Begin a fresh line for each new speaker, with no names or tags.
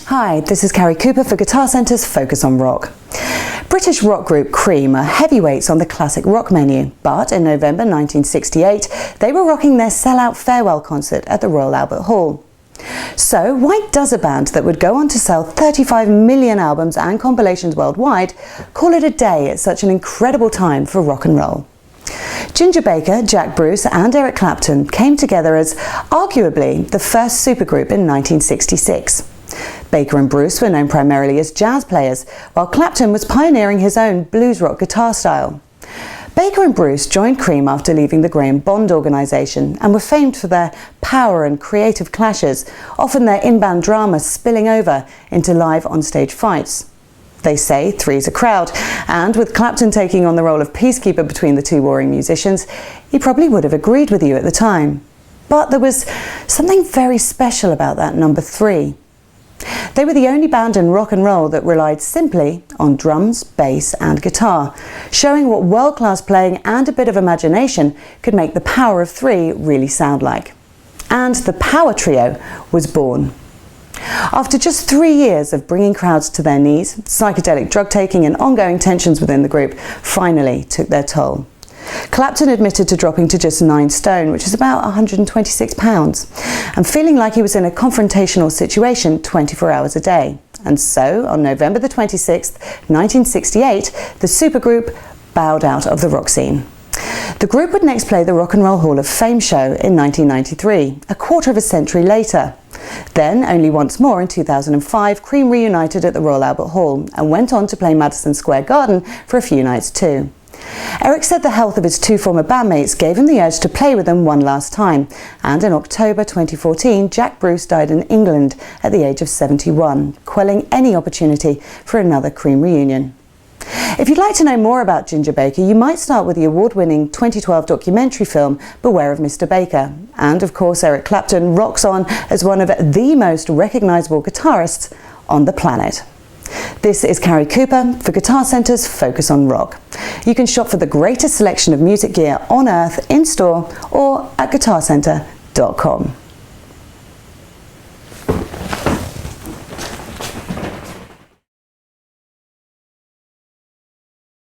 Hi, this is Carrie Cooper for Guitar Centre's Focus on Rock. British rock group Cream are heavyweights on the classic rock menu, but in November 1968 they were rocking their sellout farewell concert at the Royal Albert Hall. So why does a band that would go on to sell 35 million albums and compilations worldwide call it a day at such an incredible time for rock and roll? Ginger Baker, Jack Bruce and Eric Clapton came together as arguably the first supergroup in 1966. Baker and Bruce were known primarily as jazz players, while Clapton was pioneering his own blues rock guitar style. Baker and Bruce joined Cream after leaving the Graham Bond organisation and were famed for their power and creative clashes, often their in-band drama spilling over into live on-stage fights. They say three's a crowd, and with Clapton taking on the role of peacekeeper between the two warring musicians, he probably would have agreed with you at the time. But there was something very special about that number three. They were the only band in rock and roll that relied simply on drums, bass and guitar, showing what world-class playing and a bit of imagination could make the power of three really sound like. And the Power Trio was born. After just 3 years of bringing crowds to their knees, psychedelic drug taking and ongoing tensions within the group finally took their toll. Clapton admitted to dropping to just 9 stone, which is about 126 pounds, and feeling like he was in a confrontational situation 24 hours a day. And so, on November the 26th, 1968, the supergroup bowed out of the rock scene. The group would next play the Rock and Roll Hall of Fame show in 1993, a quarter of a century later. Then, only once more in 2005, Cream reunited at the Royal Albert Hall and went on to play Madison Square Garden for a few nights too. Eric said the health of his two former bandmates gave him the urge to play with them one last time, and in October 2014 Jack Bruce died in England at the age of 71, quelling any opportunity for another Cream reunion. If you'd like to know more about Ginger Baker, you might start with the award-winning 2012 documentary film Beware of Mr. Baker. And of course Eric Clapton rocks on as one of the most recognisable guitarists on the planet. This is Carrie Cooper for Guitar Centre's Focus on Rock. You can shop for the greatest selection of music gear on earth in store or at guitarcentre.com.